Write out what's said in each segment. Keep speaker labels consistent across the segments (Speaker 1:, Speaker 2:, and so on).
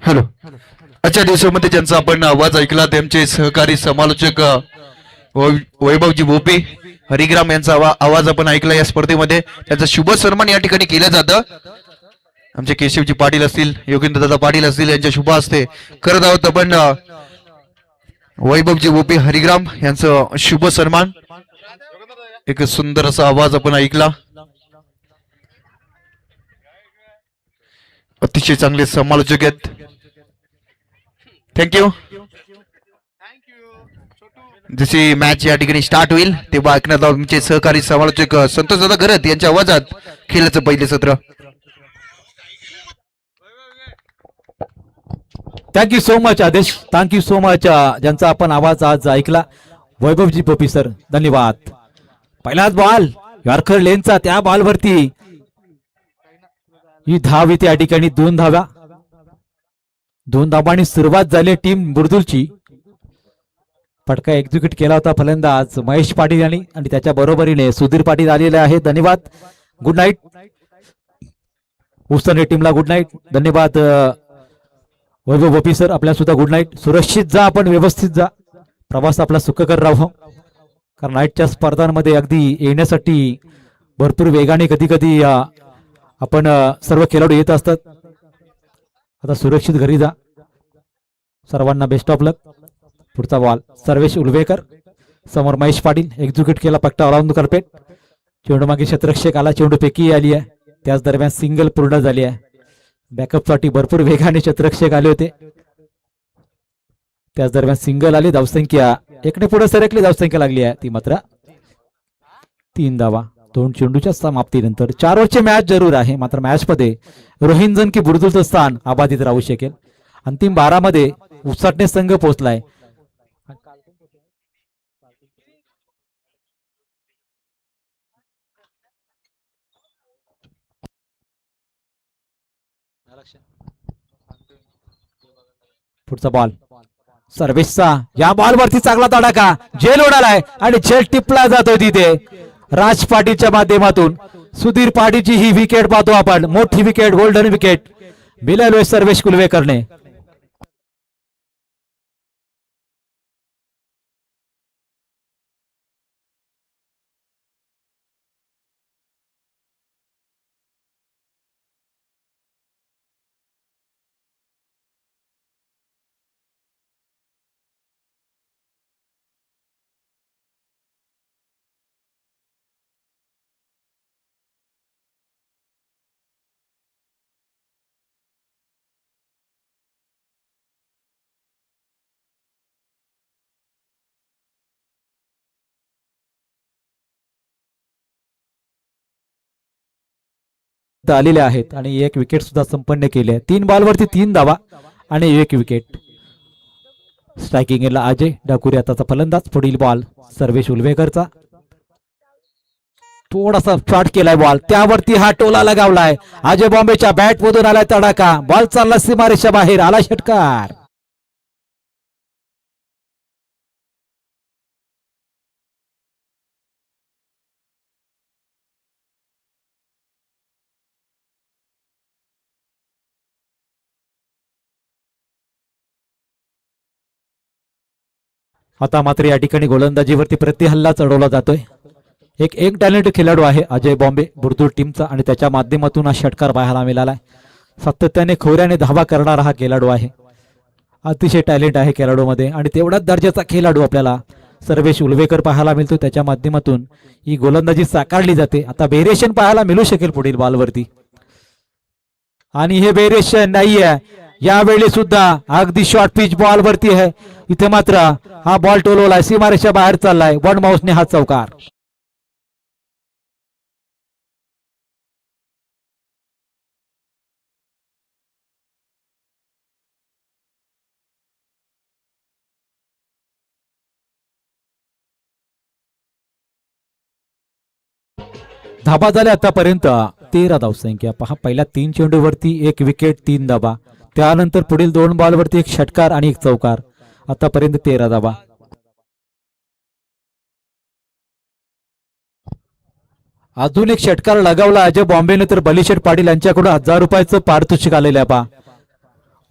Speaker 1: Hello. आजच्या दिवसामध्ये ज्यांचा आपण आवाज ऐकला त्यांचे सहकारी समालोचक वैभवजी भोपे हरिग्राम यांचा आवाज आपण ऐकला. या स्पर्धेमध्ये त्यांचा शुभ सन्मान या ठिकाणी केलं जातं. आमचे केशवजी पाटील असतील, योगेंद्र दादा पाटील असतील यांच्या शुभ हस्ते करत आहोत आपण वैभवजी भोपे हरिग्राम यांचं शुभ सन्मान. एक सुंदर असा आवाज आपण ऐकला. अतिशय चांगले समालोचक आहेत. थँक्यू. जशी मॅच या ठिकाणी स्टार्ट होईल तेव्हा ऐकण्यात आमचे सहकारी समालोचक संतोष दादा गरत यांच्या आवाजात खेळाचं पहिले सत्र.
Speaker 2: थँक्यू सो मच आदेश. Thank you so much. ज्यांचा आपण आवाज आज ऐकला वैभवजी भोपी सर, धन्यवाद. पहिलाच बॉल यॉर्कर लेनचा, त्या बॉलवरती ही धाव येते. या ठिकाणी 2 धावा, 2 धावांनी सुरुवात झाली टीम बुर्दुलची. फटका एक्झिक्यूट केला होता फलंदाज महेश पाटील यांनी आणि त्याच्या बरोबरीने सुधीर पाटील आलेले आहेत. धन्यवाद. गुड नाईट उस्तने टीमला, गुड नाईट. धन्यवाद वैभव भोपी सर, आपल्या सुद्धा गुड नाईट. सुरक्षित जा, आपण व्यवस्थित जा, प्रवास आपला सुखकर राहो. कारण नाईटच्या स्पर्धांमध्ये अगदी येण्यासाठी भरपूर वेगाने कधी कधी आपण सर्व खेळाडू येत असतात. आता सुरक्षित घरी जा. सर्वांना बेस्ट ऑफ लक. पुढचा बॉल सर्वेश उलवेकर, समोर महेश पाटील, एक्झिक्यूट केला पट्टा ऑलराऊंड करपेट. चेंडू मागे क्षेत्ररक्षक आला, चेंडू फेकी आली आहे. त्याच दरम्यान सिंगल पूर्ण झाली आहे. बॅकअपसाठी भरपूर वेगाने क्षेत्ररक्षक आले होते. त्याच दरम्यान सिंगल आली. धावसंख्या एकने पुढे सरकली, धावसंख्या लागली आहे ती मात्र 3 धावा 2 चेंडूच्या समाप्तीनंतर. 4 ओव्हरची मॅच जरूर आहे, मात्र मॅच मध्ये रोहिंजन की बुर्दुलचं स्थान अबाधित राहू शकेल. अंतिम 12 मध्ये उसाटणे संघ पोहोचलाय. पुढचा बॉल सर्वेशचा, या बॉलवरती चांगला तडाखा, झेल उडालाय आणि झेल टिपला जातोय तिथे. राज पाटीलच्या माध्यमातून सुधीर पाटीलची ही विकेट पाहतो आपण. मोठी विकेट, गोल्डन विकेट मिळालोय सर्वेश कुलवेकरने. आलेले आहेत आणि एक विकेट सुद्धा संपन्न केली आहे. 3 बॉलवरती 3 धावा आणि 1 विकेट. स्ट्रायकिंगला अजय डाकुरी आताचा फलंदाज. पुढील बॉल सर्वेश उलवेकरचा, थोडासा शॉट केलाय बॉल, त्यावरती हा टोला लगावलाय. अजय बॉम्बेच्या बॅट मधून आलाय तडाखा, बॉल चालला सीमारेषा बाहेर, आला षटकार. आता मात्र या ठिकाणी गोलंदाजीवरती प्रतिहल्ला चढवला जातोय. एक टॅलेंट खेळाडू आहे अजय बॉम्बे बुर्दुल टीमचा आणि त्याच्या माध्यमातून हा षटकार पाहायला मिळालाय. सातत्याने खोऱ्याने धावा करणारा हा खेळाडू आहे. अतिशय टॅलेंट आहे खेळाडूमध्ये आणि तेवढाच दर्जाचा खेळाडू आपल्याला सर्वेश उलवेकर पाहायला मिळतो. त्याच्या माध्यमातून ही गोलंदाजी साकारली जाते. आता व्हेरिएशन पाहायला मिळू शकेल पुढील बॉलवरती आणि हे व्हेरिएशन नाहीये यावेळी सुद्धा. अगदी शॉर्ट पिच बॉल वरती आहे. इथे मात्र हा बॉल टोलवलाय, सीमारेषा बाहेर चाललाय. वन माउसने हा चौकार. धाबा झाल्या आतापर्यंत 13 धावसंख्या. पहा, पहिल्या 3 चेंडूवरती 1 विकेट, 3 धाबा. त्यानंतर पुढील 2 बॉलवरती 1 षटकार आणि 1 चौकार. आतापर्यंत 13 धाबा. अजून एक षटकार लगावला अजय बॉम्बेने, तर बलीशेठ पाटील यांच्याकडून 1000 रुपयाचं पारितोषिक आलेलं आहे. पहा,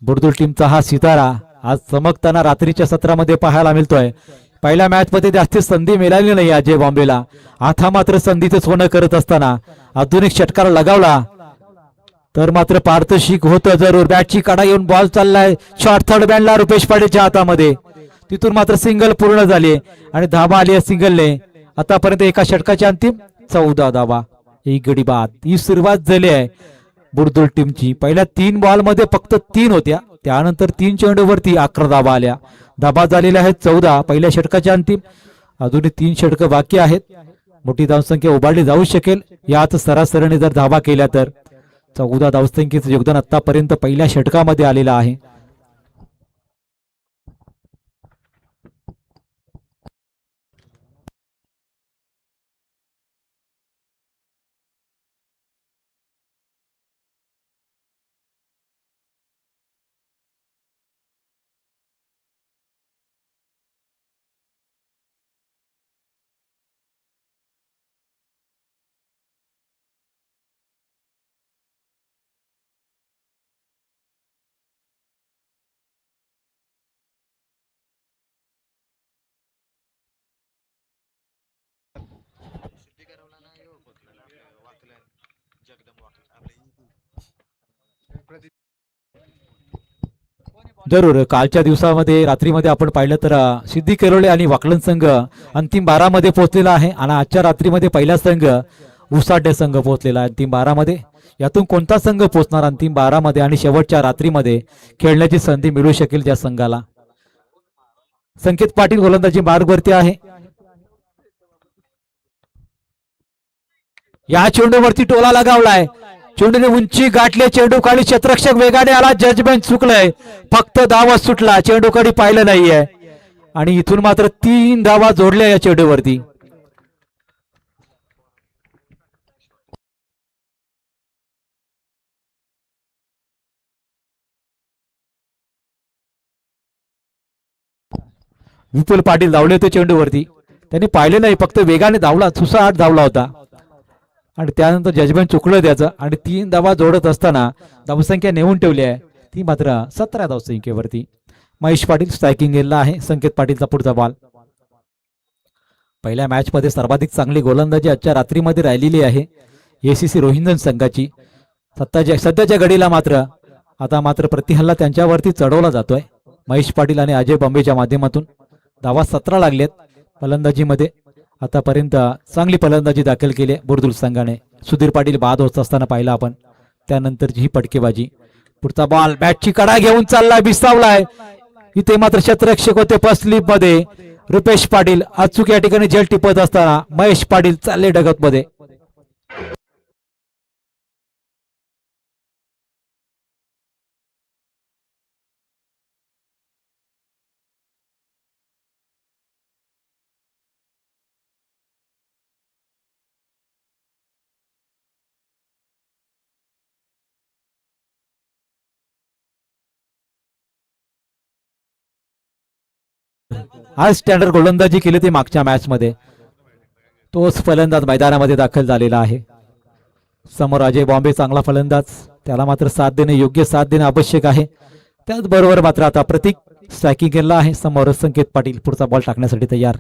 Speaker 2: बुरदुल टीमचा हा सितारा आज चमकताना रात्रीच्या सत्रामध्ये पाहायला मिळतोय. पहिल्या मॅच मध्ये जास्ती संधी मिळाली नाही अजय बॉम्बेला. आता मात्र संधीचं सोनं करत असताना आधुनिक षटकार लगावला तर मात्र पारदर्शक होतं जरूर. बॅटची कडा येऊन बॉल चाललाय शॉर्ट थर्ड बँडला रुपेश पाडेच्या हातामध्ये. तिथून मात्र सिंगल पूर्ण झाली आणि धाबा आली सिंगलने. आतापर्यंत एका षटकाच्या अंतिम 14 धाबा, एक गडी बाद. ही सुरुवात झाली आहे बुरदुल टीमची. पहिल्या 3 बॉल मध्ये फक्त 3 होत्या, त्यानंतर 3 चेंडूवरती 11 धाबा आल्या. धाबा झालेल्या आहेत 14 पहिल्या षटकाच्या अंतिम. अजूनही 3 षटकं बाकी आहेत. मोठी धावसंख्या उभारली जाऊ शकेल याच सरासरीने जर धाबा केल्या तर. 14 धावसंख्येचं योगदान आतापर्यंत पहिल्या षटकामध्ये आलेलं आहे. जरूर कालच्या दिवसामध्ये रात्रीमध्ये आपण पाहिलं तर सिद्धी केरोळे आणि वाकलन संघ अंतिम 12 मध्ये पोहोचलेला आहे आणि आजच्या रात्रीमध्ये पहिला संघ उसाटे संघ पोहोचलेला आहे अंतिम 12 मध्ये. यातून कोणता संघ पोहोचणार अंतिम 12 मध्ये आणि शेवटच्या रात्रीमध्ये खेळण्याची संधी मिळू शकेल ज्या संघाला. संकेत पाटील गोलंदाजी मार्गवरती आहे. या चेंडूवरती टोला लगावलाय. चेंडूने उंची गाठले. चेंडू खाली क्षेत्ररक्षक वेगाने आला. जजमेंट चुकलंय. फक्त धावा सुटला. चेंडूकडे पाहिलं नाहीये आणि इथून मात्र 3 धावा जोडल्या या चेंडूवरती. विपुल पाटील धावले होते चेंडूवरती. त्यांनी पाहिले नाही, फक्त वेगाने धावला. 8 धावला होता आणि त्यानंतर जजमेंट चुकलं त्याचं आणि 3 धावा जोडत असताना धावसंख्या नेऊन ठेवली आहे ती मात्र 17 धावसंख्येवरती. महेश पाटील स्ट्रायकिंग गेला आहे. संकेत पाटीलचा पुढचा बॉल. पहिल्या मॅच मध्ये सर्वाधिक चांगली गोलंदाजी आजच्या रात्रीमध्ये राहिलेली आहे एसीसी रोहिंदन संघाची. सध्याच्या घडीला मात्र आता मात्र प्रतिहल्ला त्यांच्यावरती चढवला जातोय महेश पाटील आणि अजय बॉम्बेच्या माध्यमातून. धावा 17 लागलेत फलंदाजीमध्ये. आतापर्यंत चांगली फलंदाजी दाखल केली बुरदुल संघाने. सुधीर पाटील बाद होत असताना पाहिला आपण. त्यानंतरची ही पटकेबाजी. पुढचा बॉल बॅटची कडा घेऊन चाललाय, बिस्तावलाय. इथे मात्र क्षेत्ररक्षक होते फर्स्ट मध्ये रुपेश पाटील. अचूक या ठिकाणी झेल टिपत असताना महेश पाटील चालले डगत मध्ये. आज स्टँडर्ड गोलंदाजी केली ती मागच्या मॅच मध्ये. तोच फलंदाज मैदानामध्ये दाखल झालेला आहे. समोर अजय बॉम्बे चांगला फलंदाज. त्याला मात्र साथ देणे, योग्य साथ देणे आवश्यक आहे. त्याचबरोबर मात्र आता प्रतीक स्ट्रायकिंग केला आहे. समोर संकेत पाटील पुढचा बॉल टाकण्यासाठी तयार.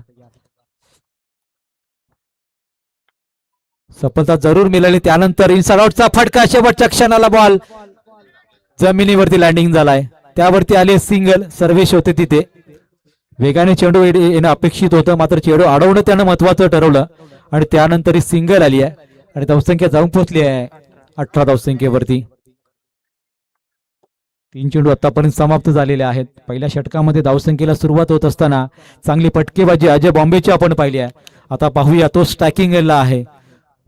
Speaker 2: सफलता जरूर मिळाली. त्यानंतर इनसाइड आउटचा फटका. शेवटच्या क्षणाला बॉल जमिनीवरती लँडिंग झालाय. त्यावरती आले सिंगल. सर्वेश होते तिथे. वेगाने चेंडू येणं अपेक्षित होतं, मात्र चेंडू अडवणं त्यानं महत्वाचं ठरवलं आणि त्यानंतर ही सिंगल आली आहे आणि धावसंख्या जाऊन पोहोचली आहे 18 धावसंख्येवरती. 3 चेंडू आतापर्यंत समाप्त झालेले आहेत. पहिल्या षटकामध्ये धावसंख्येला सुरुवात होत असताना चांगली फटकेबाजी अजय बॉम्बेची आपण पाहिली आहे. आता पाहूया तो स्ट्रायकिंग गेला आहे.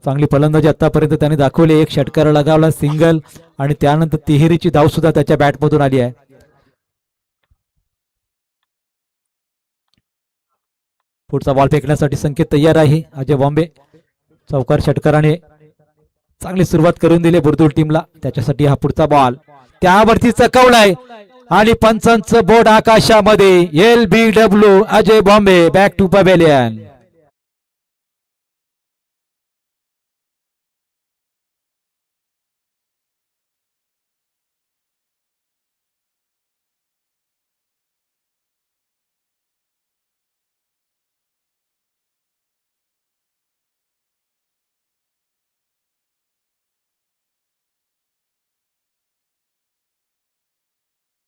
Speaker 2: चांगली फलंदाजी आतापर्यंत त्याने दाखवली. एक षटकार लगावला, सिंगल आणि त्यानंतर तिहेरीची धाव सुद्धा त्याच्या बॅटमधून आली आहे. पुढचा बॉल फेकण्यासाठी संकेत तयार आहे. अजय बॉम्बे चौकार षटकाराने चांगली सुरुवात करून दिली बुरदुल टीमला. त्याच्यासाठी हा पुढचा बॉल त्यावरती चकवलाय आणि पंचांचं बोर्ड आकाशामध्ये. LBW Ajay Bombay back to pavilion.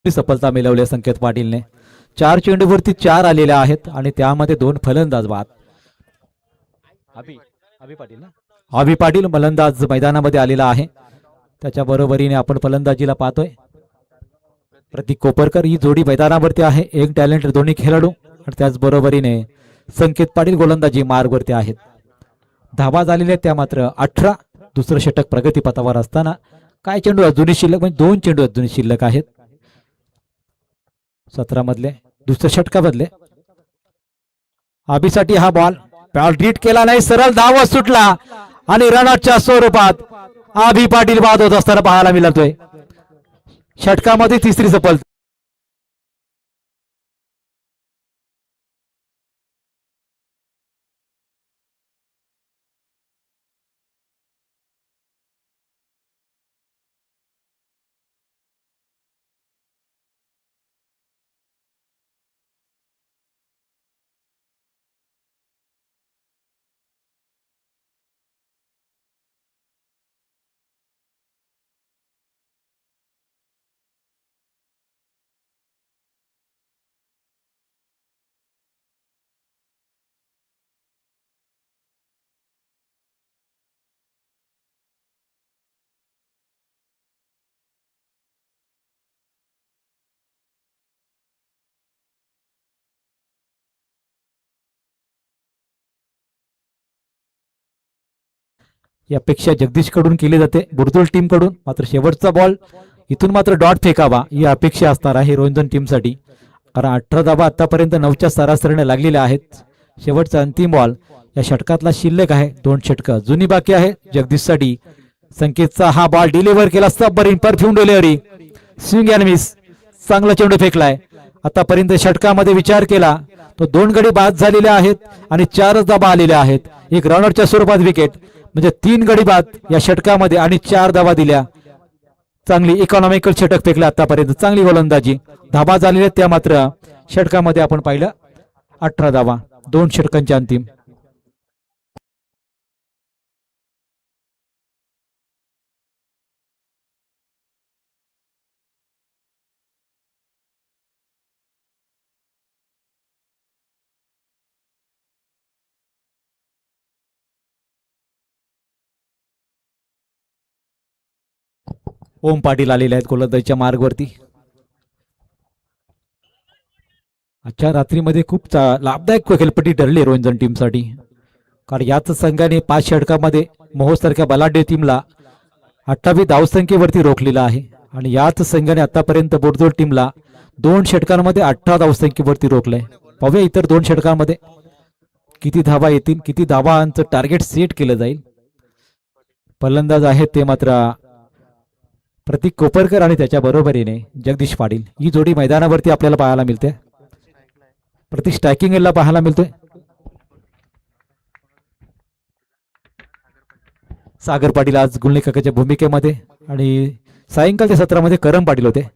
Speaker 2: सफलता मिळवली संकेत पाटीलने. 4 चेंडूवरती 4 आलेल्या आहेत आणि त्यामध्ये 2 फलंदाज बाद. अभि पाटील फलंदाज मैदानामध्ये आलेला आहे. त्याच्या बरोबरीने आपण फलंदाजीला पाहतोय प्रतीक कोपरकर. ही जोडी मैदानावरती आहे. एक टॅलेंट दोन्ही खेळाडू आणि त्याच बरोबरीने संकेत पाटील गोलंदाजी मार्गवरती आहेत. धावा झालेल्या त्या मात्र 18. दुसरं षटक प्रगतीपथावर असताना काय चेंडू अजूनही शिल्लक म्हणजे 2 चेंडू अजूनही शिल्लक आहेत 17 मधले. दुसऱ्या षटकामधले अभिसाठी हा बॉल रीड केला नाही. सरळ धावा सुटला आणि रनआउटच्या स्वरूपात अभि पाटील बाद होत असताना पाहायला मिळतोय. षटकामध्ये तिसरी सफलता. ही अपेक्षा जगदीश कडून केली जाते बुरदुल टीम कडून. मात्र शेवटचा बॉल इथून मात्र डॉट फेकावा ही अपेक्षा असणार आहे रोंजन टीमसाठी. कारण 18 धावा आतापर्यंत 9च्या सरासरीने लागलेल्या आहेत. शेवटचा अंतिम बॉल या षटकातला शिल्लक आहे. 2 षटकं जुनी बाकी आहे जगदीशसाठी. संकेतचा हा बॉल डिलिव्हर केला submarine perfume delivery swing and miss. चांगला चेंडू फेकलाय. आतापर्यंत षटकामध्ये विचार केला तो 2 गडी बाद झालेले आहेत आणि 4 धावा आलेल्या आहेत. एक रनआउटच्या स्वरूपात विकेट म्हणजे 3 गडी बाद या षटकामध्ये आणि 4 धावा दिल्या. चांगली इकॉनॉमिकल षटक फेकले आतापर्यंत. चांगली गोलंदाजी. धावा झालेल्या त्या मात्र षटकामध्ये आपण पाहिलं 18 धावा 2 षटकांच्या अंतिम. ओम पाटील आलेले आहेत गोलंदाजीच्या मार्गवरती. आजच्या रात्रीमध्ये खूप लाभदायक खेळपट्टी ठरली रोंजन टीमसाठी. कारण याच संघाने 5 षटकामध्ये मोहोसारख्या बलाढ्य टीमला 28 धावसंख्येवरती रोखलेला आहे आणि याच संघाने आतापर्यंत बोरदोड टीमला 2 षटकांमध्ये 18 धावसंख्येवरती रोखलंय. पाहूया इतर 2 षटकांमध्ये किती धावा येतील, किती धावांचं टार्गेट सेट केलं जाईल. फलंदाज आहेत ते मात्र प्रतीक कोपरकर आणि त्याच्या बरोबरीने जगदीश पाटील. ही जोडी मैदानावरती आपल्याला पाहायला मिळते. प्रतीक स्ट्रायकिंग एलला पाहायला मिळतोय. सागर पाटील आज गुलणे काकाच्या भूमिकेमध्ये आणि सायंकाळच्या सत्रामध्ये करम पाटील होते.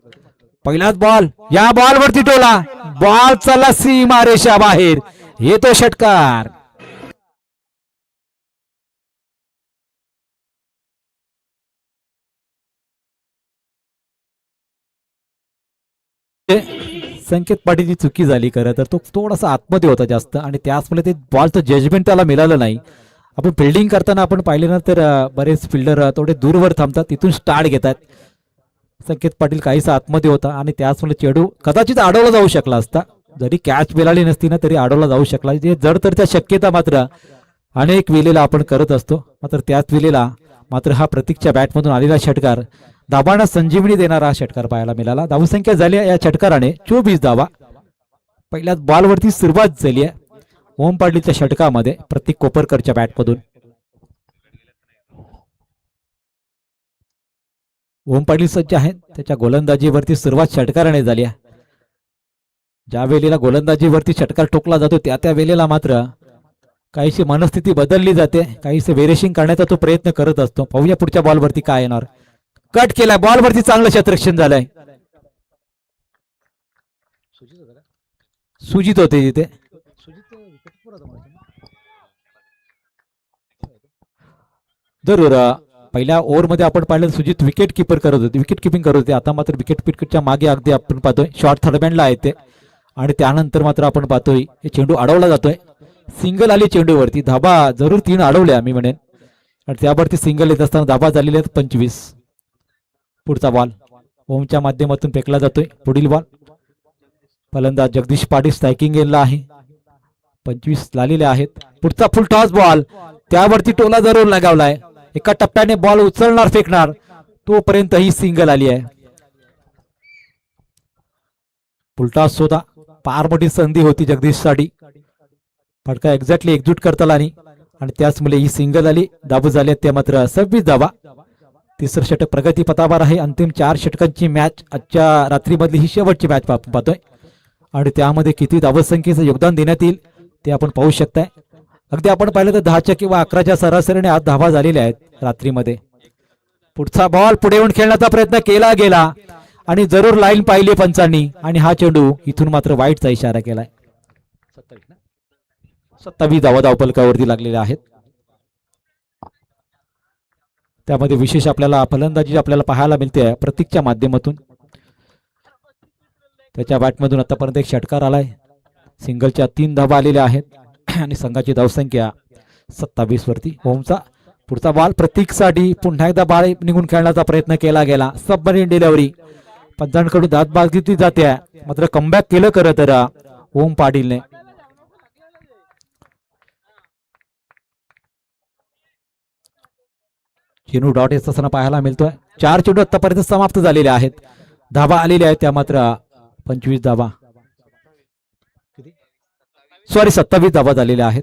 Speaker 2: पहिलाच बॉल या बॉल वरती टोला. बॉल चला सीमा रेषा बाहेर येतो षटकार. संकेत पाटीलची चुकी झाली खरं तर. तो थोडासा आतमध्ये होता जास्त आणि त्याचमुळे ते बॉलचं जजमेंट त्याला मिळालं नाही. आपण फिल्डिंग करताना आपण पाहिले ना तर बरेच फिल्डर थोडे दूरवर थांबतात तिथून स्टार्ट घेतात. संकेत पाटील काहीसा आतमध्ये होता आणि त्याचमुळे चेंडू कदाचित अडवला जाऊ शकला असता. जरी कॅच मिळाली नसती ना तरी अडवला जाऊ शकला. जे जड तर त्या शक्यता मात्र अनेक वेळेला आपण करत असतो. मात्र त्याच वेळेला मात्र हा प्रतीकच्या बॅटमधून आलेला षटकार धाबांना संजीवनी देणारा षटकार पाहायला मिळाला. धावसंख्या झाली या षटकाराने 24 धावा. पहिल्याच बॉलवरती सुरुवात झाली आहे ओम पाटीलच्या षटकामध्ये प्रतीक कोपरकरच्या बॅटमधून. ओम पाटील सज्ज आहेत. त्याच्या गोलंदाजीवरती सुरुवात षटकाराने झाली आहे. ज्या वेळेला गोलंदाजीवरती षटकार ठोकला जातो त्या वेळेला मात्र काहीशी मनस्थिती बदलली जाते. काहीसे वेरेशिंग करण्याचा तो प्रयत्न करत असतो. पाहूया पुढच्या बॉलवरती काय येणार. कट केलाय बॉलवरती चांगलं क्षेत्ररक्षण झालंय. सुजित होते तिथे. जरूर पहिल्या ओव्हरमध्ये आपण पाहिलं सुजित विकेट किपर करत होते, विकेट किपिंग करत होते. आता मात्र विकेट किपरच्या मागे अगदी आपण पाहतोय शॉर्ट थर्डमॅनला आहे ते. आणि त्यानंतर मात्र आपण पाहतोय हे चेंडू अडवला जातोय. सिंगल आली चेंडूवरती, धाबा जरूर 3 अडवल्या मी म्हणेन. आणि त्यावरती सिंगल येत असताना धाबा झालेले आहेत 25. पुढचा बॉल ओमच्या माध्यमातून फेकला जातोय. पुढील बॉल फलंदाज जगदीश पाटील स्ट्रायकिंग एंडला आहे. 25 झालेले आहेत. पुढचा फुल टॉस बॉल, त्यावरती टोला जरूर लगावलाय. एका टप्प्याने बॉल उचलणार फेकणार, तोपर्यंत ही सिंगल आली आहे. फुल टॉस होता, फार मोठी संधी होती जगदीशसाठी. फटका एक्झॅक्टली एक्झिक्यूट करता आला नाही आणि त्याचमुळे ही सिंगल आली. धाबा झाले ते मात्र 26 धाबा. तिसरं षटक प्रगती पथावर आहे. अंतिम 4 षटकांची मॅच, आजच्या रात्रीमधली ही शेवटची मॅच पाहतोय. आणि त्यामध्ये किती धावसंख्येचं योगदान देण्यात येईल ते आपण पाहू शकताय. अगदी आपण पाहिलं तर 10च्या किंवा 11च्या सरासरीने आज धावा झालेल्या आहेत रात्रीमध्ये. पुढचा बॉल पुढे येऊन खेळण्याचा प्रयत्न केला गेला आणि जरूर लाईन पाहिली पंचांनी आणि हा चेंडू इथून मात्र वाईटचा इशारा केलाय. 27 धावा धावफलकावरती लागलेल्या आहेत. त्यामध्ये विशेष आपल्याला फलंदाजी आपल्याला पाहायला मिळते प्रतीकच्या माध्यमातून. त्याच्या बॅटमधून आतापर्यंत एक षटकार आलाय. सिंगलच्या 3 धावा आलेल्या आहेत आणि संघाची धावसंख्या 27 वरती. ओमचा पुढचा बॉल प्रतीकसाठी पुन्हा एकदा बाळ निघून खेळण्याचा प्रयत्न केला गेला. सबमरीन डिलिव्हरी पंचांकडून दातबाग घेतली जाते, मात्र कमबॅक केलं खरं तर ओम पाटीलने. चेंडू डॉट येत असताना पाहायला मिळतोय. 4 चेंडू आतापर्यंत समाप्त झालेले आहेत. धाबा आलेल्या आहेत त्या मात्र 25 धाबा, सॉरी 27 धाबा झालेल्या आहेत.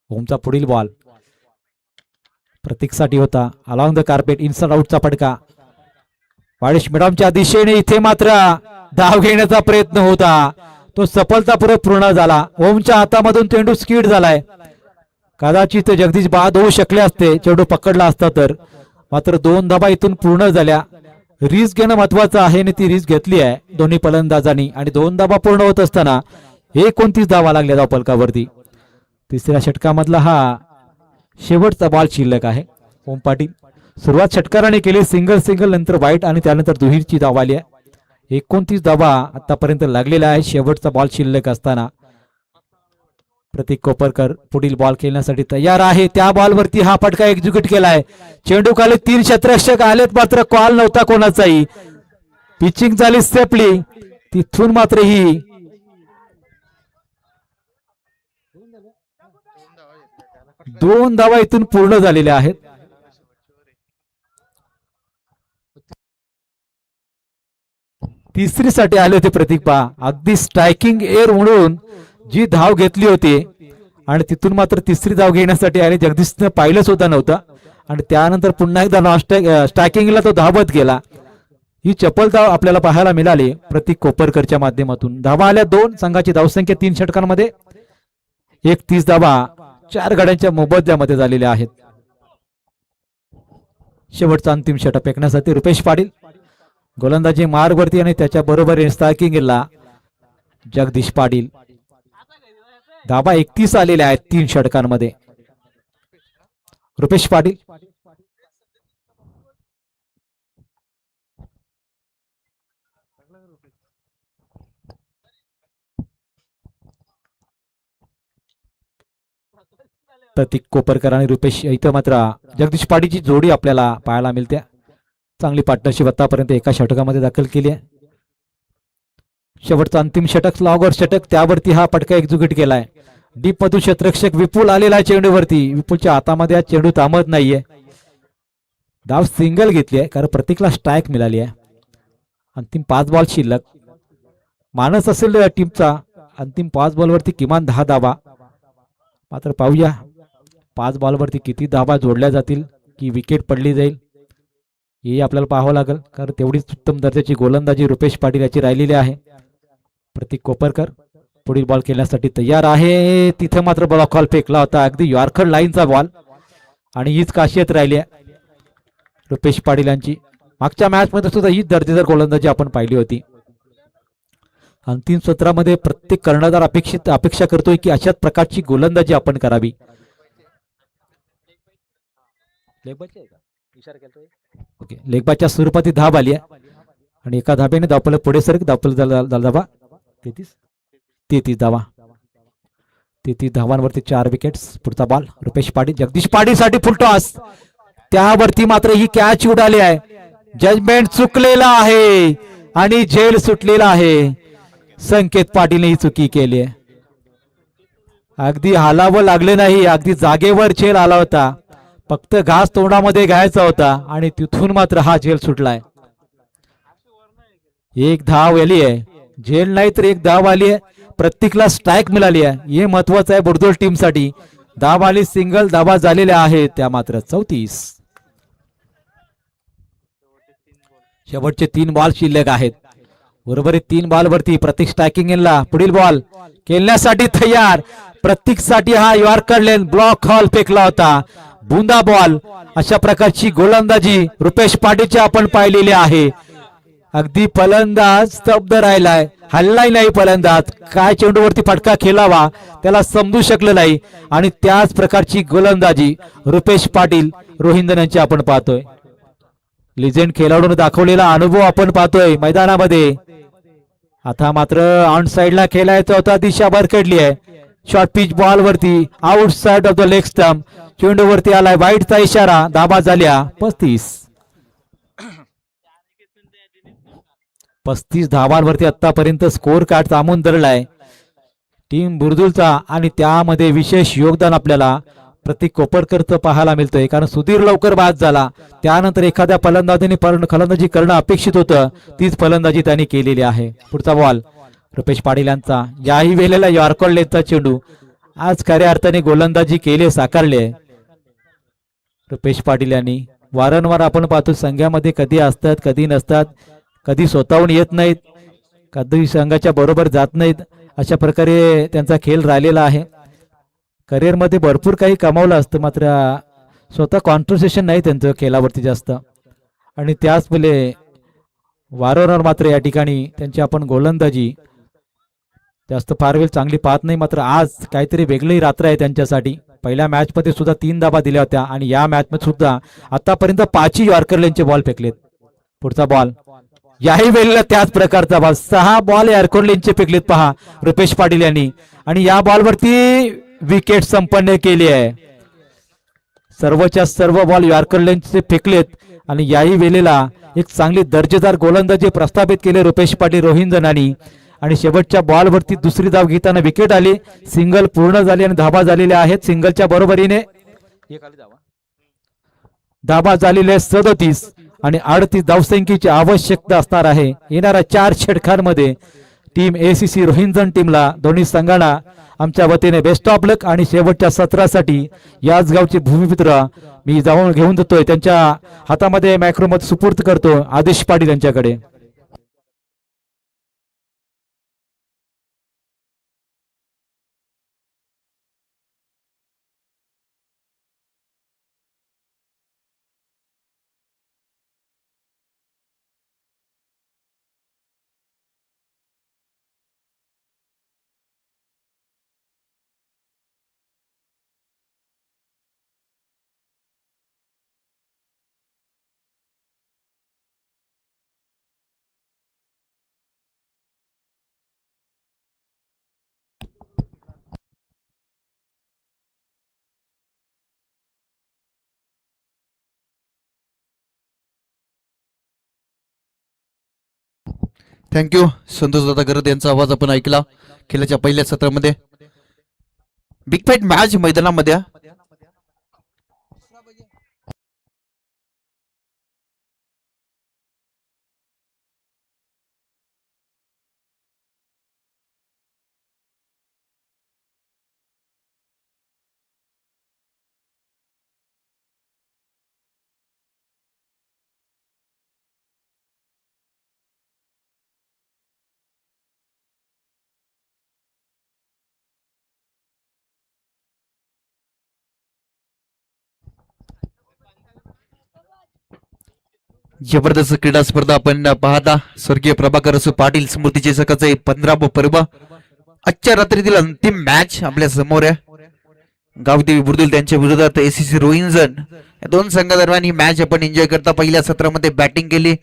Speaker 2: ओमचा पुढील बॉल प्रतीकसाठी होता. अलॉंग द कार्पेट इनसाइड आउटचा फटका वाडेश मॅडमच्या दिशेने. इथे मात्र धाव घेण्याचा प्रयत्न होता, तो सफलतापूर्वक पूर्ण झाला. ओमच्या हातामधून चेंडू स्किड झालाय. कदाचित जगदीश बाद होऊ शकले असते चेंडू पकडला असता तर, मात्र 2 धाबा इथून पूर्ण झाल्या. रिस्क घेणं महत्वाचं आहे आणि ती रिस्क घेतली आहे दोन्ही फलंदाजांनी. आणि 2 धाबा पूर्ण होत असताना 29 धावा लागल्या धावफलकावरती. तिसऱ्या षटकामधला हा शेवटचा बॉल शिल्लक आहे. ओम पाटील सुरुवात षटकाराने केली, सिंगल सिंगल नंतर वाईट आणि त्यानंतर दुहेरीची धाव आली आहे. 29 धावा आतापर्यंत लागलेल्या आहे शेवटचा बॉल शिल्लक असताना. प्रतीक कोपरकर पुढील बॉल खेळण्यासाठी तयार आहे. त्या बॉलवरती हा फटका एक्झिक्यूट केलाय. चेंडू खाली 3 क्षेत्ररक्षक आलेत, मात्र कॉल नव्हता कोणाचाही. पिचिंग झाली सेफली. तिथून मात्र ही दोन धावा इथून पूर्ण झालेल्या आहेत. तिसरीसाठी आले होते प्रतीक पा, अगदी स्ट्रायकिंग एअर म्हणून जी धाव घेतली होती आणि तिथून मात्र तिसरी धाव घेण्यासाठी आले. जगदीशनं पाहिलं सुद्धा नव्हतं आणि त्यानंतर पुन्हा एकदा स्ट्रायकिंगला तो धावत गेला. ही चपल धाव आपल्याला पाहायला मिळाली प्रतीक कोपरकरच्या माध्यमातून. धावा आल्या 2, संघाची धावसंख्या 3 षटकांमध्ये 31 धावा 4 गड्यांच्या मोबदल्यामध्ये झालेल्या आहेत. शेवटचा अंतिम षटक फेकण्यासाठी रुपेश पाटील गोलंदाजी मार्गवरती आणि त्याच्या बरोबर स्ट्रायकिंगला जगदीश पाटील. धाबा 31 आलेल्या आहेत 3 षटकांमध्ये. रुपेश पाटील प्रतीक कोपरकर आणि रुपेश इथं मात्र जगदीश पाटीलची जोडी आपल्याला पाहायला मिळते. चांगली पार्टनरशिप आतापर्यंत एका षटकामध्ये दाखल केली आहे. शेवटचा अंतिम षटक स्लॉगर षटक, त्यावरती हा फटका एक्झिक्यूट केलाय. डीप मधून क्षेत्ररक्षक विपुल आलेला आहे चेंडूवरती. विपुलच्या हातामध्ये हा चेंडू थांबत नाहीये. धाव सिंगल घेतली आहे कारण प्रतीकला स्ट्राईक मिळाली आहे. अंतिम 5 बॉल शिल्लक. मानस असेल टीमचा अंतिम 5 बॉलवरती किमान 10 धावा. मात्र पाहूया 5 बॉलवरती किती धावा जोडल्या जातील की विकेट पडली जाईल हे आपल्याला पाहावं लागेल, कारण तेवढीच उत्तम दर्जाची गोलंदाजी रुपेश पाटील याची राहिलेली आहे. प्रतीक कोपरकर पुढील बॉल खेळण्यासाठी तयार आहे. तिथे मात्र ब्लॉक बॉल फेकला होता, अगदी यॉर्कर लाईनचा बॉल. आणि हीच खासियत राहिली आहे रुपेश पाटील यांची. मागच्या मॅच मध्ये सुद्धा हीच दर्जेदार गोलंदाजी आपण पाहिली होती. अंतिम सत्रामध्ये प्रत्येक कर्णधार अपेक्षा करतोय की अशाच प्रकारची गोलंदाजी आपण करावी. लेगबाच्या आहे का इशारा केलतोय ओके लेगबाच्या स्वरूपात धाब आली आहे आणि एका धाब्याने धावपल पुढे सर धावपल धाबा 33 धावा 33 धावांवरती 4 विकेट्स पुढचा बॉल रुपेश पाटील जगदीश पाटीलसाठी फुल टॉस त्यावरती मात्र ही कॅच उडाली आहे जजमेंट चुकलेला आहे आणि झेल सुटलेला आहे संकेत पाटीलने ही चुकी केली आहे अगदी हालावं लागले नाही अगदी जागेवर झेल आला होता फक्त घास तोंडामध्ये घ्यायचा होता आणि तिथून मात्र हा झेल सुटलाय एक धाव आली आहे झेल नाही तर एक धाव आली आहे प्रत्येकला स्ट्राईक मिळाली आहे हे महत्वाचं आहे बुरदोल टीम साठी धाव आली सिंगल धावा झालेल्या आहेत त्या मात्र 34 शेवटचे 3 बॉल शिल्लक आहेत उर्वरित 3 बॉल वरती प्रत्येक स्ट्रायकिंग एंडला पुढील बॉल खेळण्यासाठी तयार प्रत्येकसाठी हा यॉर्कर लेन ब्लॉक हॉल फेकला होता बुंदा बॉल अशा प्रकारची गोलंदाजी रुपेश पाटीलची आपण पाहिलेली आहे अगदी फलंदाज स्तब्ध राहिलाय हल्लाही नाही फलंदाज काय चेंडूवरती फटका खेळावा त्याला समजू शकलं नाही आणि त्याच प्रकारची गोलंदाजी रुपेश पाटील रोहिंदन यांची आपण पाहतोय लिजेंड खेळाडूने दाखवलेला अनुभव आपण पाहतोय मैदानामध्ये आता मात्र ऑन साइडला खेळायचा होता दिशा भरकडली आहे शॉर्ट पिच बॉल वरती outside off the leg stump चेंडूवरती आलाय वाईटचा इशारा धाबा झाल्या 35 धावांवरती आतापर्यंत स्कोर कार्ड थांबून धरलाय टीम बुरदुलचा आणि त्यामध्ये विशेष योगदान आपल्याला प्रतीक कोपरकरचं पाहायला मिळतंय कारण सुधीर लवकर बाद झाला त्यानंतर एखाद्या फलंदाजीने फलंदाजी करणं अपेक्षित होतं तीच फलंदाजी त्यांनी केलेली आहे पुढचा बॉल रुपेश पाटील यांचा याही वेळेला यॉर्कर लेनचा चेंडू आज खऱ्या अर्थाने गोलंदाजी केले साकारले रुपेश पाटील यांनी वारंवार आपण पाहतो संघामध्ये कधी असतात कधी नसतात कधी स्वतःहून येत नाहीत कधी संघाच्या बरोबर जात नाहीत अशा प्रकारे त्यांचा खेळ राहिलेला आहे करिअरमध्ये भरपूर काही कमावलं असतं मात्र स्वतः कॉन्ट्रिब्युशन नाही त्यांचं खेळावरती जास्त आणि त्याच वेळे वारंवार मात्र या ठिकाणी त्यांची आपण गोलंदाजी जास्त फार वेळ चांगली पाहत नाही मात्र आज काहीतरी वेगळी रात्र आहे त्यांच्यासाठी पहिल्या मॅच मध्ये सुद्धा 3 धावा दिल्या होत्या आणि या मॅच मध्ये सुद्धा आतापर्यंत 5 यॉर्कर लेनचे बॉल फेकलेत पुढचा बॉल याही वेळेला त्याच प्रकारचा बॉल 6 बॉल यॉर्कर लेनचे फेकलेत पहा रुपेश पाटील यांनी आणि या बॉलवरती विकेट संपन्न केली आहे सर्वच्या सर्व बॉल यॉर्कर लेनचे फेकलेत आणि याही वेळेला एक चांगली दर्जेदार गोलंदाजी प्रस्थापित केले रुपेश पाटील रोहिंदनानी आणि शेवटच्या बॉलवरती दुसरी धाव घेताना विकेट आली सिंगल पूर्ण झाली आणि धाबा झालेल्या आहेत सिंगलच्या बरोबरीने धाबा झालेले 37 आणि 38 धावसंख्येची आवश्यकता असणार आहे येणाऱ्या 4 षटकांमध्ये टीम एसीसी रोहिंदन टीमला दोन्ही संघांना आमच्या वतीने बेस्ट ऑफ लक आणि शेवटच्या सत्रासाठी याच गावचे भूमिपुत्र मी जाऊन घेऊन जातोय त्यांच्या हातामध्ये मायक्रोमध्ये सुपूर्द करतो आदेश पाटील यांच्याकडे
Speaker 1: थँक्यू संतोष दादा गरद यांचा आवाज आपण ऐकला खेळाच्या पहिल्या सत्रामध्ये बिग फाईट मॅच मैदानामध्ये जबरदस्त क्रीडा स्पर्धा आपण पाहता स्वर्गीय प्रभाकर असो पाटील स्मृतीचे सकाळचे 15व पर्व आजच्या रात्रीतील अंतिम मॅच आपल्या समोर आहे गावदेवी बुर्दुल त्यांच्या विरोधात एसीसी रोहिंजन या दोन संघादरम्यान ही मॅच आपण एन्जॉय करता पहिल्या सत्रामध्ये बॅटिंग केली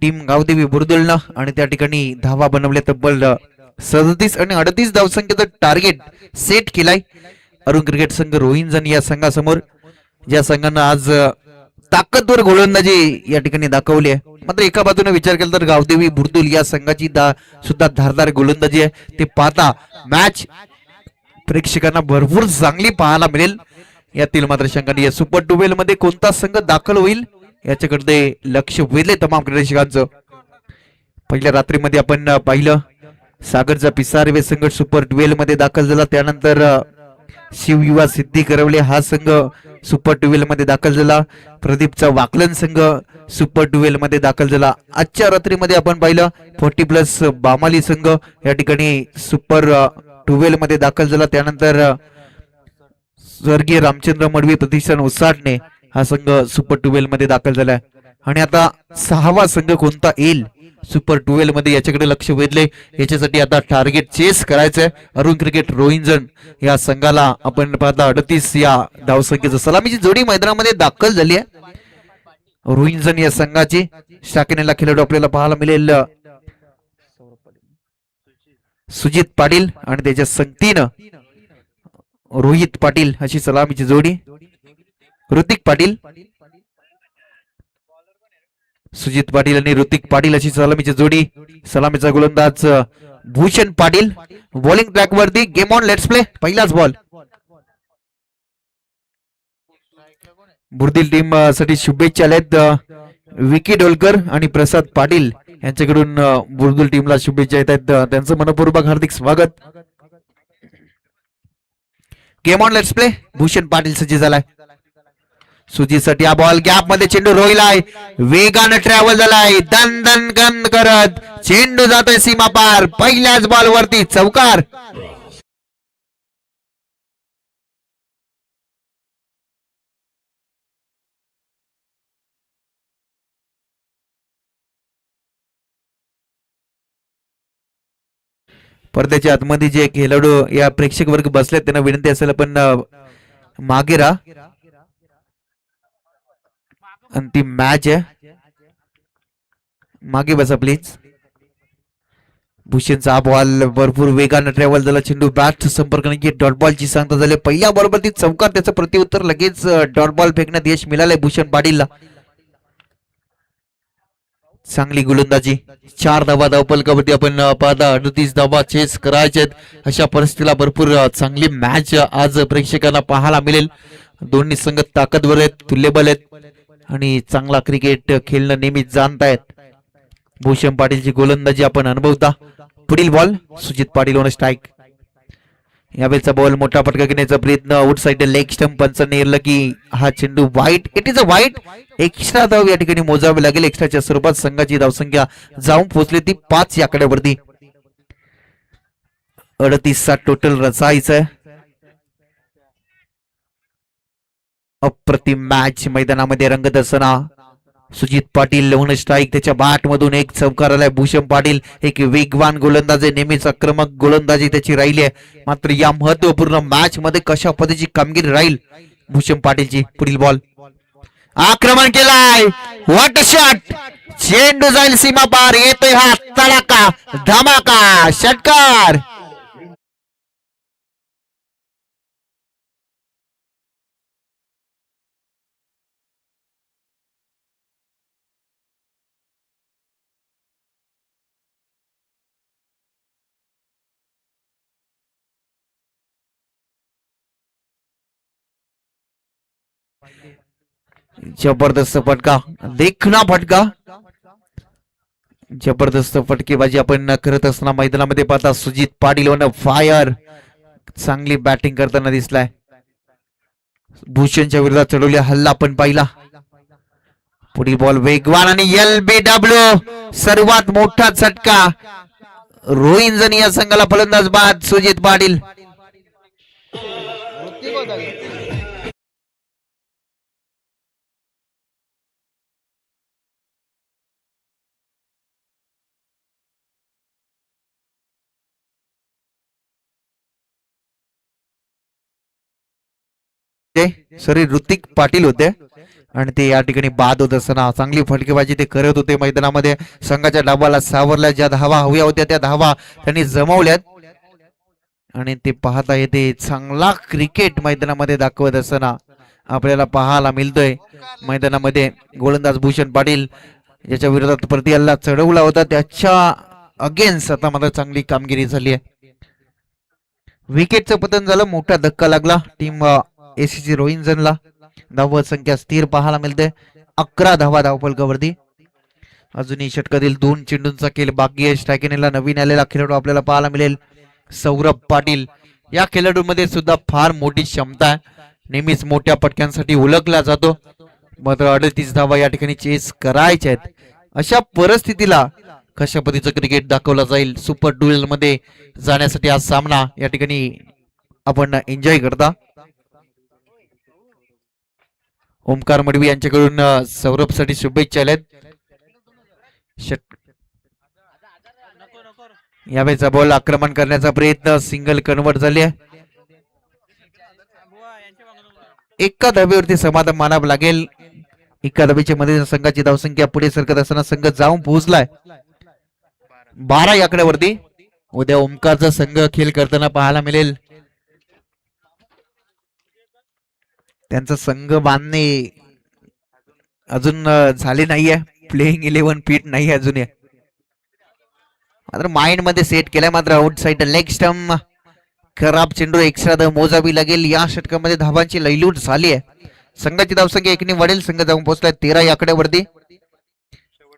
Speaker 1: टीम गावदेवी बुर्दुलनं आणि त्या ठिकाणी धावा बनवल्या तब्बल 37 आणि 38 धावसंख्येचं टार्गेट सेट केलाय अरुण क्रिकेट संघ रोहिंजन या संघासमोर ज्या संघानं आज ताकदवर गोलंदाजी या ठिकाणी दाखवली आहे मात्र एका बाजूने विचार केला तर गावदेवी बुर्दुल या संघाची सुद्धा धारदार गोलंदाजी आहे ते पाहता मॅच प्रेक्षकांना भरपूर चांगली पाहायला मिळेल यातील मात्र शंकाने या सुपर 12 मध्ये कोणता संघ दाखल होईल याच्याकडे लक्ष वेधले तमाम प्रेक्षकांचं पहिल्या रात्रीमध्ये आपण पाहिलं सागरचा पिसारवे संघ सुपर 12 मध्ये दाखल झाला त्यानंतर शिवयुवा सिद्धी करवले हा संघ सुपर 12 मध्ये दाखल झाला प्रदीपचा वाकलन संघ सुपर 12 मध्ये दाखल झाला आजच्या रात्रीमध्ये आपण पाहिलं 40+ बामाली संघ या ठिकाणी सुपर 12 मध्ये दाखल झाला त्यानंतर स्वर्गीय रामचंद्र मडवी प्रतिष्ठान उसाटणे हा संघ सुपर 12 मध्ये दाखल झालाय आणि आता 6वा संघ कोणता येईल सुपर 12 मध्ये याच्याकडे लक्ष वेधले याच्यासाठी आता टार्गेट चेस करायचंय अरुण क्रिकेट रोहिंजन या संघाला आपण पाहता 38 या धावसंख्येचं सलामीची जोडी मैदानामध्ये दाखल झाली आहे रोहिंजन या संघाची शाखेनेला खेळाडू आपल्याला पाहायला मिळेल सुजित पाटील आणि त्याच्या संगतीनं रोहित पाटील अशी सलामीची जोडी ऋतिक पाटील सुजित पाटील आणि ऋतिक पाटील अशी सलामीची जोडी सलामीचा गोलंदाज भूषण पाटील बॉलिंग ट्रॅक वरती गेम ऑन लेट्स प्ले पहिलाच बॉल बुर्दिल टीम साठी शुभेच्छा आहेत विकी डोलकर आणि प्रसाद पाटील यांच्याकडून बुर्दुल टीमला शुभेच्छा येत आहेत त्यांचं मनपूर्वक हार्दिक स्वागत game on let's play Bhushan Patil सज्ज झालाय सुजीसाठी हा बॉल गॅप मध्ये चेंडू रोहिलाय वेगानं ट्रॅव्हल झालाय दन दन गन करत चेंडू जातोय सीमा पार पहिल्याच बॉल वरती चौकार पडद्याच्या आतमध्ये जे खेळाडू या प्रेक्षक वर्ग बसले त्यांना विनंती असेल पण मागे राहा अंतिम मॅच आहे मागे बसा प्लीज भूषणचा हा बॉल भरपूर वेगानं ट्रॅव्हल झाला चेंडू बॅट संपर्क नाही डॉट बॉलची सांगता झाली पहिल्या बॉलवरती चौकार त्याचं प्रत्युत्तर लगेच डॉट बॉल फेकण्यात यश मिळालंय भूषण पाटीलला चांगली गोलंदाजी 4 धावा धावपलकावरती आपण पाहता 38 धावा चेस करायचे अशा परिस्थितीला भरपूर चांगली मॅच आज प्रेक्षकांना पाहायला मिळेल दोन्ही संघ ताकदवर आहेत तुल्यबल आहेत आणि चांगला क्रिकेट खेळणं नेहमी जाणतायत भूषण पाटीलची गोलंदाजी आपण अनुभवता पुढील ball Sujit Patil on strike यावेळेचा बॉल मोठा फटका घेण्याचा प्रयत्न आउट साइड लेग स्टंप पंचांनी नेरलं की हा चेंडू वाईट इट इज अ वाईट एक्स्ट्रा धाव या ठिकाणी मोजावे लागेल एक्स्ट्राच्या स्वरूपात संघाची धावसंख्या जाऊन पोहोचली ती 5 या आकड्यावरती 38 टोटल रचायचं अप्रतिम मॅच मैदानामध्ये रंगत असताना सुजित पाटील ऑन स्ट्राईक त्याच्या बॅट मधून एक चौकार आलाय भूषण पाटील एक वेगवान गोलंदाज आहे नेहमीच आक्रमक गोलंदाजी त्याची राहिली आहे मात्र या महत्वपूर्ण मॅच मध्ये कशा पद्धतीची कामगिरी राहील भूषण पाटीलची पुढील बॉल आक्रमण केलाय व्हॉट शॉट चेंडू जाईल सीमा पार येतोय हा तडाका धमाका षटकार जबरदस्त फटका देखना फटका जबरदस्त फटकेबाजी आपण करत असताना मैदानामध्ये पाहता सुजित पाटील वन फायर चांगली बॅटिंग करताना दिसलाय भूषणच्या विरोधात चढवलेला हल्ला आपण पाहिला पुढील बॉल वेगवान आणि LBW सर्वात मोठा झटका रोहिंजन या संघाला फलंदाज बाद सुजित पाटील सॉरी ऋतिक पाटील होते आणि ते या ठिकाणी बाद होत असताना चांगली फटकेबाजी ते करत होते मैदानामध्ये. संघाच्या डाबाला सावरल्या ज्या धावा हव्या होत्या त्या धावा त्यांनी जमवल्यात आणि ते पाहता येते चांगला क्रिकेट मैदानामध्ये दाखवत असताना आपल्याला पाहायला मिळतोय. मैदानामध्ये गोलंदाज भूषण पाटील ज्याच्या विरोधात प्रति हल्ला चढवला होता त्याच्या अगेन्स्ट आता मात्र चांगली कामगिरी झाली आहे. विकेटचं पतन झालं, मोठा धक्का लागला टीम एसीसी रोहिंजनला. धाव संख्या स्थिर पाहायला मिळते 11 धावा धावफलकावरती. अजूनही षटकातील 2 चेंडूंचा खेळ बाकी आहे. स्ट्रायकिंगला नवीन आलेला खेळाडू आपल्याला पाहायला मिळेल सौरभ पाटील. या खेळाडूमध्ये सुद्धा फार मोठी क्षमता आहे, नेहमीच मोठ्या पटक्यांसाठी ओळखला जातो. मात्र 38 धावा या ठिकाणी चेस करायच्या आहेत. अशा परिस्थितीला कशा पद्धतीचं क्रिकेट दाखवला जाईल सुपर डुएल मध्ये जाण्यासाठी आज सामना या ठिकाणी आपण एन्जॉय करता. ओमकार मडवी यांच्याकडून सौरभ साठी शुभेच्छा आल्यात. यावेळेचा बॉल आक्रमण करण्याचा प्रयत्न, सिंगल कन्वर्ट झाले. एका धाब्यावरती समाधान मानावं लागेल. एका धाब्याच्या मध्ये संघाची धावसंख्या पुढे सरकत असताना संघ जाऊन पोहोचलाय 12 या आकड्यावरती. उद्या ओमकारचा संघ खेळ करताना पाहायला मिळेल. त्यांचा संघ बांधणे अजून झाले नाहीये, प्लेइंग 11 फीट नाही अजून. मात्र माइंड मध्ये सेट केलाय. मात्र आउटसाइड लेग स्टंप, खराब चेंडू, एक्स्ट्रा धाव मोजावी लागेल. या षटकामध्ये धावांची लयलूट झाली आहे. संघाची धावसंख्या 1 ने वाढेल. संघ जाऊन पोहोचलाय 13 या आकड्यावरती.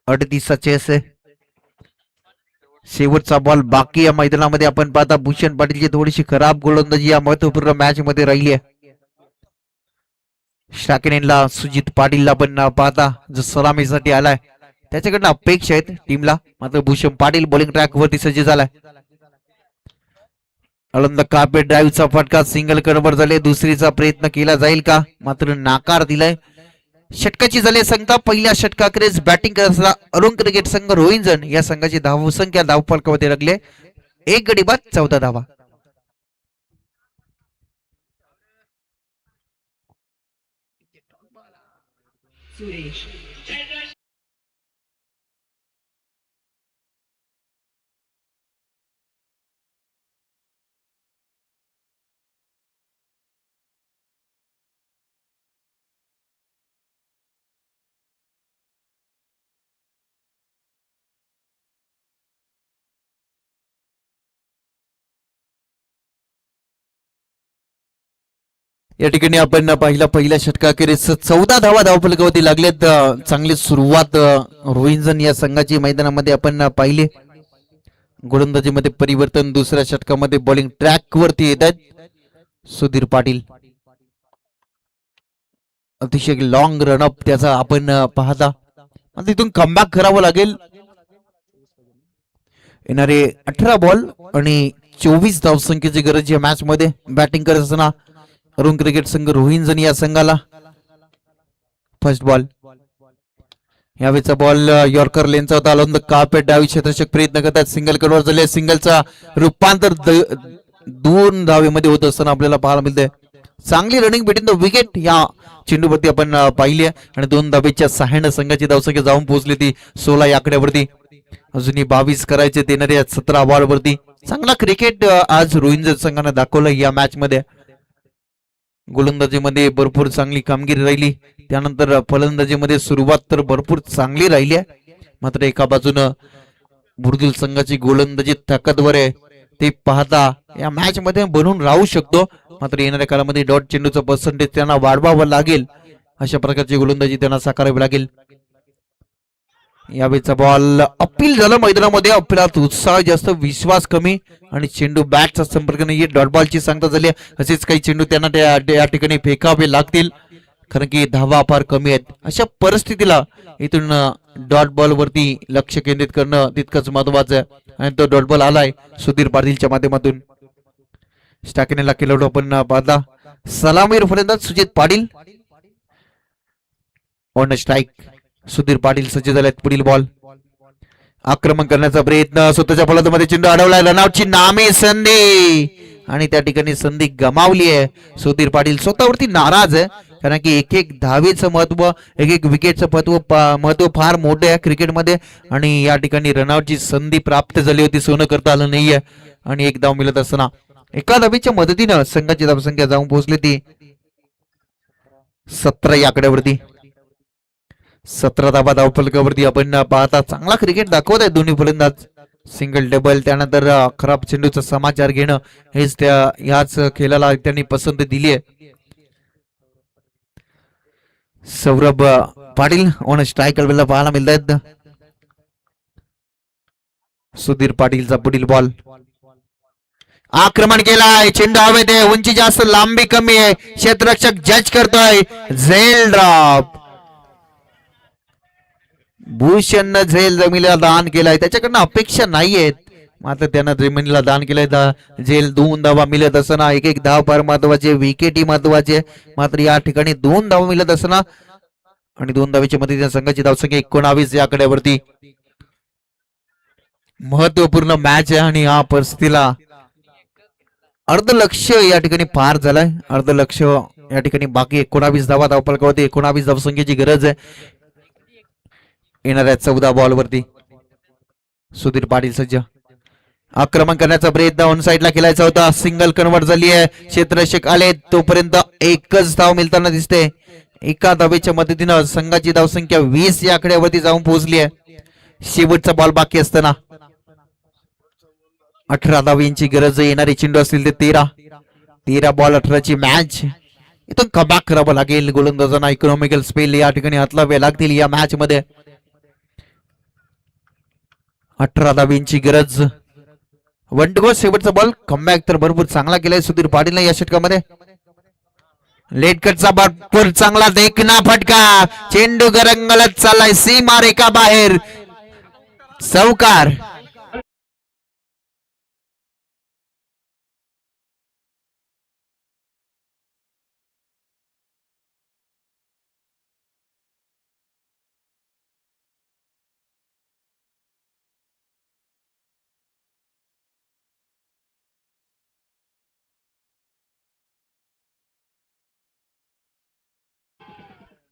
Speaker 1: 38 चेस आहे. शेवटचा बॉल बाकी या मैदानामध्ये. आपण पाहता भूषण पाटीलची थोडीशी खराब गोलंदाजी या महत्वपूर्ण मॅच मध्ये राहिली आहे. शाकिनेला सुजित पाटीलला पण पाहता जो सलामीसाठी आलाय त्याच्याकडनं अपेक्षा आहेत टीमला. मात्र भूषण पाटील बॉलिंग ट्रॅक वरती सज्ज झालाय. अलंद कार्पेट ड्राईव्हचा फटका, सिंगल कन्वर्ट झाले. दुसरीचा प्रयत्न केला जाईल का, मात्र नाकार दिलाय. षटकाची झाली संख्या. पहिल्या षटकाकडेच बॅटिंग करत अरुण क्रिकेट संघ रोहिंजन या संघाची धावसंख्या धावफलकामध्ये लागले 1 गडी बाद 14 धावा. या ठिकाणी आपण पहिल्या षटकाखेरीस 14 धावा धावफलकावरती लागलेत. चांगली सुरुवात रोहिंजन या संघाची मैदानामध्ये आपण पाहिले. गोलंदाजीमध्ये परिवर्तन, दुसऱ्या षटकामध्ये बॉलिंग ट्रॅक वरती येत आहेत सुधीर पाटील. अतिशय लॉंग रनअप त्याचा आपण पाहता. तिथून कमबॅक करावं लागेल. येणारे 18 बॉल आणि 24 धावसंख्येची गरज या मॅच मध्ये. बॅटिंग करत असताना अरुण क्रिकेट संघ रोहिंजन या संघाला फर्स्ट बॉल. यावेळेचा बॉल यॉर्कर लेनचा होता. अलंद कार्पेट डावी क्षेत्ररक्षक प्रयत्न करतात. सिंगल कन्वर्ट झाले. सिंगलचा रूपांतर 2 धावेमध्ये होत असताना आपल्याला पाहायला मिळतंय. चांगली रनिंग बिटवीन द विकेट या चेंडूवरती आपण पाहिली आहे आणि 2 धावेच्या सहाय्याने संघाची धावसंख्या जाऊन पोहोचली ती 16 या आकड्यावरती. अजूनही 22 करायचे देणाऱ्या 17 बॉल वरती. चांगला क्रिकेट आज रोहिंजन संघाने दाखवलं या मॅच मध्ये. गोलंदाजीमध्ये भरपूर चांगली कामगिरी राहिली. त्यानंतर फलंदाजीमध्ये सुरुवात तर भरपूर चांगली राहिली आहे. मात्र एका बाजूनं बुर्दुल संघाची गोलंदाजी ताकदवर आहे. ते पाहता या मॅच मध्ये बनून राहू शकतो. मात्र येणाऱ्या काळामध्ये डॉट चेंडूचं पर्सेंटेज त्यांना वाढवावं लागेल. अशा प्रकारची गोलंदाजी त्यांना साकारावी लागेल. यावेळेचा बॉल अपील झालं मैदानामध्ये. अपिलात उत्साह जास्त, विश्वास कमी आणि चेंडू बॅटचा संपर्क नाही. डॉट बॉलची सांगता झाली. असेच काही चेंडू त्यांना या ठिकाणी फेकावे लागतील कारण की धावा फार कमी आहेत. अशा परिस्थितीला इथून डॉट बॉल वरती लक्ष केंद्रित करणं तितकंच महत्वाचं आहे आणि तो डॉट बॉल आलाय सुधीर पाटीलच्या माध्यमातून. स्टाकिनेला खेळाडू आपण पाहता. सलामीर फलंदाज सुजित पाटील. ऑन स्ट्राईक सुधीर पाटील सज्ज झालेत. पुढील बॉल. आक्रमण करण्याचा प्रयत्न, स्वतःच्या फलंदामध्ये चेंडू अडवलाय. रनआउटची नामी संधी आणि त्या ठिकाणी संधी गमावली आहे. सुधीर पाटील स्वतःवरती नाराज आहे, कारण की एक एक धावेचं महत्व, एक एक विकेटचं महत्व फार मोठं आहे क्रिकेटमध्ये. आणि या ठिकाणी रनआउटची संधी प्राप्त झाली होती, सोनं करता आलं नाहीये. आणि एक धाव मिळत असताना एका धावेच्या मदतीनं संघाची धावसंख्या जाऊन पोहोचली ती 17 या आकड्यावरती. 17 धाबा धावफलकावरती आपण पाहता चांगला क्रिकेट दाखवत आहे दोन्ही फलंदाज. सिंगल डबल, त्यानंतर खराब चेंडूचा समाचार घेणं, हेच याच खेळाला त्यांनी पसंत दिली आहे. सौरभ पाटील ऑन स्ट्राईक वेळेला पाहायला मिळत आहेत. सुधीर पाटीलचा पुढील बॉल, आक्रमण केलाय, चेंडू हवेत आहे, उंची जास्त लांबी कमी आहे, क्षेत्ररक्षक जज करतोय, झेल ड्रॉप. भूषणनं झेल जमिनीला दान केलाय, त्याच्याकडनं अपेक्षा नाहीयेत, मात्र त्यानं जमिनीला दान केलंय. झेल 2 धावा मिळत असताना, एक एक धाव फार महत्वाचे, विकेटही महत्वाचे, मात्र या ठिकाणी 2 धावा मिळत असताना आणि 2 धावेच्या मदतीने संघाची धावसंख्या 19 या आकड्यावरती. महत्वपूर्ण मॅच आहे आणि या परिस्थितीला अर्धलक्ष या ठिकाणी पार झालाय. अर्धलक्ष या ठिकाणी बाकी 19 धावा धावफलकावरती, 19 धावसंख्येची गरज आहे येणाऱ्या 14 बॉल वरती. सुधीर पाटील सज्ज, आक्रमण करण्याचा प्रयत्न ऑन साइडला केलायचा होता, सिंगल कन्वर्ट झाली आहे, क्षेत्ररक्षक आले तोपर्यंत एकच धाव मिळताना दिसते. एका धावेच्या मदतीनं संघाची धावसंख्या 20 या आकड्यावरती जाऊन पोहोचली आहे. शेवटचा बॉल बाकी असताना 18 धावींची गरज आहे. येणारे चेंडू असतील ते 13 बॉल 18ची मॅच. इथून कमबॅक करावं लागेल गोलंदाजांना, इकॉनॉमिकल स्पेल या ठिकाणी हातलावे लागतील या मॅच मध्ये. 18 धावींची गरज. वन टू गो, शेवटचा बॉल. कमबॅक तर भरपूर चांगला केलाय सुधीर पाटीलने या षटकामध्ये. लेट कटचा भरपूर चांगला देखना फटका, चेंडू गरंगलत चाललाय, सीमा रेखा बाहेर, चौकार.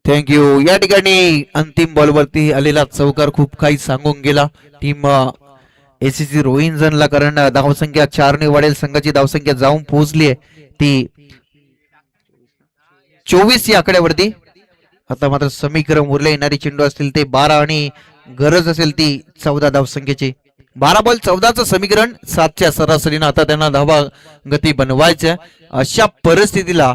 Speaker 1: थँक्यू. या ठिकाणी अंतिम बॉलवरती आलेला चौकार खूप काही सांगून गेला टीम एसीसी रोहिंजनला, कारण धावसंख्या 4 ने वाढेल. संघाची धावसंख्या जाऊन पोहोचली आहे ती 24 या आकड्यावरती. आता मात्र समीकरण उरले, येणारी चेंडू असतील ते 12 आणि गरज असेल ती 14 धावसंख्येची. 12 बॉल 14चं समीकरण, 7च्या सरासरीनं आता त्यांना धावा गती बनवायच्या. अशा परिस्थितीला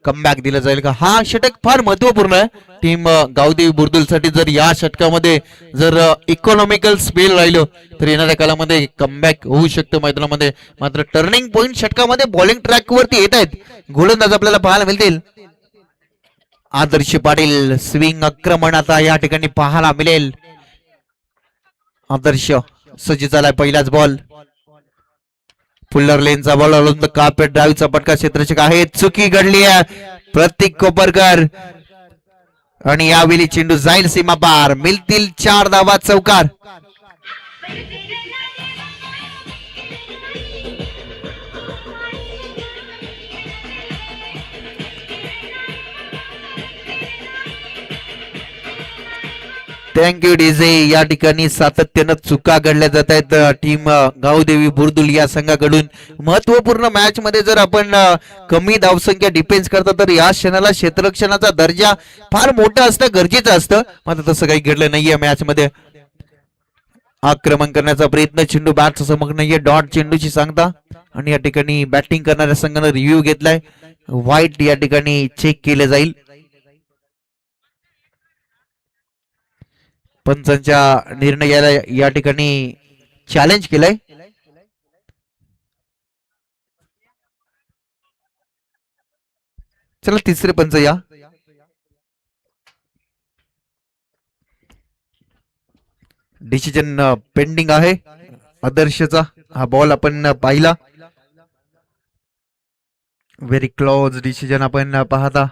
Speaker 1: कमबॅक दिलं जाईल का? हा षटक फार महत्वपूर्ण आहे टीम गावदेवी बुर्दुल साठी. जर या षटकामध्ये जर इकॉनॉमिकल स्पेल राहिलं तर येणाऱ्या काळामध्ये कमबॅक होऊ शकतं मैदानामध्ये. मात्र टर्निंग पॉइंट षटकामध्ये बॉलिंग ट्रॅक वरती येत आहेत गोलंदाज आपल्याला पाहायला मिळतील. आदर्श पाटील स्विंग आक्रमण आता या ठिकाणी पाहायला मिळेल. आदर्श सज्ज झालाय, पहिलाच बॉल, फुल्लर लेनचा बॉल, अरुंद कार्पेट ड्राईव्हचा फटका, क्षेत्ररक्षक आहे, चुकी घडली आहे प्रतीक कोपरकर आणि यावेळी चेंडू जाईल सीमा पार, मिळतील 4 धावा, चौकार. Thank you DJ. या ठिकाणी सातत्यानं चुका घडल्या जात आहेत टीम गावदेवी बुर्दुल या संघाकडून. महत्वपूर्ण मॅच मध्ये जर आपण कमी धावसंख्या डिफेन्स करता तर या क्षणाला क्षेत्ररक्षणाचा दर्जा फार मोठा असणं गरजेचं असतं, मात्र तसं काही घडलं नाहीये मॅच मध्ये. आक्रमण करण्याचा प्रयत्न, चेंडू बॅट समोर नाहीये, डॉट चेंडूची सांगता आणि या ठिकाणी बॅटिंग करणाऱ्या संघानं रिव्ह्यू घेतलाय. वाईट या ठिकाणी चेक केले जाईल. पंचांच्या निर्णयाला या ठिकाणी चॅलेंज केलंय. चला तिसरे पंच या. डिसिजन पेंडिंग आहे आदर्शचा. हा बॉल आपण पाहिला, व्हेरी क्लोज डिसिजन आपण पाहता.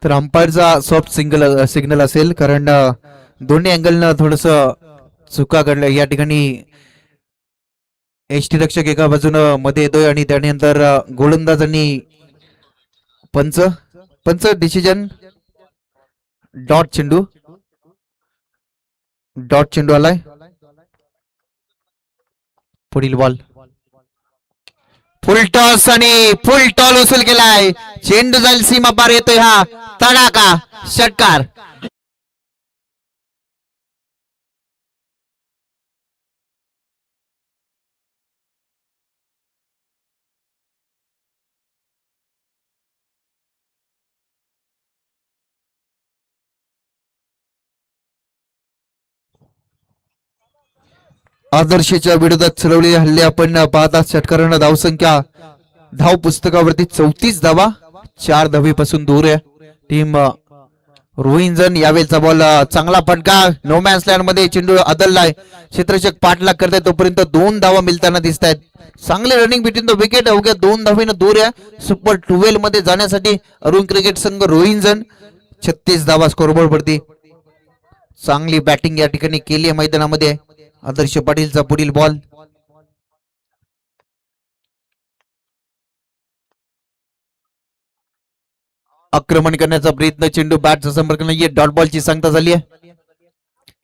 Speaker 1: तर अंपायरचा सॉफ्ट सिग्नल असेल, कारण दोन्ही अँगलनं थोडस चुका घडल्या या ठिकाणी. एसटी रक्षक एका बाजूनं मध्ये येतोय आणि त्यानंतर गोलंदाज आणि पंच पंच डिसिजन डॉट चेंडू आलाय. पुढील बॉल फुल टॉस आणि फुल टॉल वसूल केलाय. चेंडू जाईल सीमा पार, येतोय हा तडाका षटकार. आदर्शच्या विरोधात चढवलेले हल्ले आपण पाहता. षटकारांना धावसंख्या धाव पुस्तकावरती 34 धावा, 4 धावीपासून दूर आहे टीम रोहिंजन. यावेळेचा बॉल चांगला फटका, नो मॅन्स लँड मध्ये चेंडू आदललाय. क्षेत्ररक्षक पाठलाग करताय, तोपर्यंत 2 धावा मिळताना दिसत आहेत. चांगले रनिंग बिटवीन द विकेट, अवघ्या 2 धावेनं दूर आहे सुपर 12 मध्ये जाण्यासाठी अरुण क्रिकेट संघ रोहिंजन. 36 धावा स्कोरबोर्ड वरती. चांगली बॅटिंग या ठिकाणी केली आहे मैदानामध्ये. आदर्श पाटीलचा पुढील बॉल आक्रमण करण्याचा प्रयत्न, चेंडू बॅटचा संपर्क नाहीये. डॉट बॉलची सांगता झाली आहे.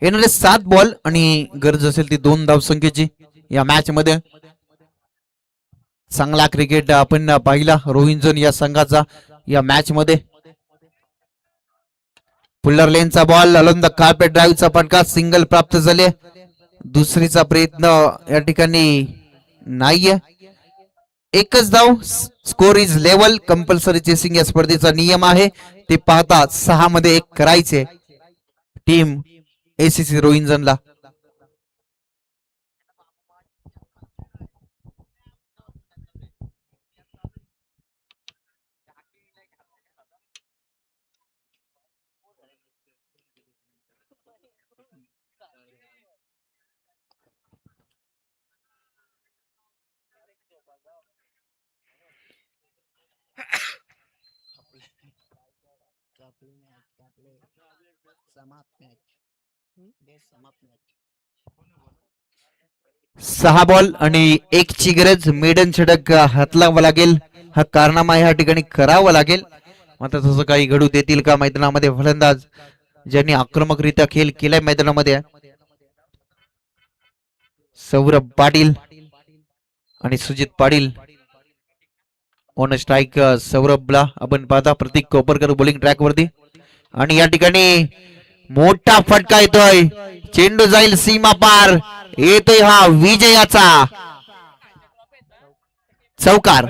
Speaker 1: येणारे 7 बॉल आणि गरज असेल ती 2 धावसंख्येची या मॅच मध्ये. चांगला क्रिकेट आपण पाहिला रोहिंजन या संघाचा या मॅच मध्ये. पुल्लर लेनचा बॉल, अलॉंग द कार्पेट ड्राईव्हचा फटका, सिंगल प्राप्त झाले. दुसरीचा प्रयत्न या ठिकाणी नाहीये. एकच धाव, score is level. Compulsory chasing या स्पर्धेचा नियम आहे, ते पाहता 6 मध्ये 1 करायचे टीम एसीसी रोहिंजनला. सहा बॉल आणि 1 ची गरज. मेडन षटक हातलावा लागेल, हा कारनामा या ठिकाणी करावा लागेल. मात्र तसं काही घडू देतील का मैदानामध्ये फलंदाज ज्यांनी आक्रमकरित्या खेळ केलाय मैदानामध्ये? सौरभ पाटील आणि सुजित पाटील ऑन स्ट्राईक. सौरभला आपण पाहता, प्रतीक कोपरकर बॉलिंग ट्रॅक वरती. आणि या ठिकाणी मोठा फटका येतोय, चेंडू जाईल सीमा पार, येतोय हा विजयाचा चौकार.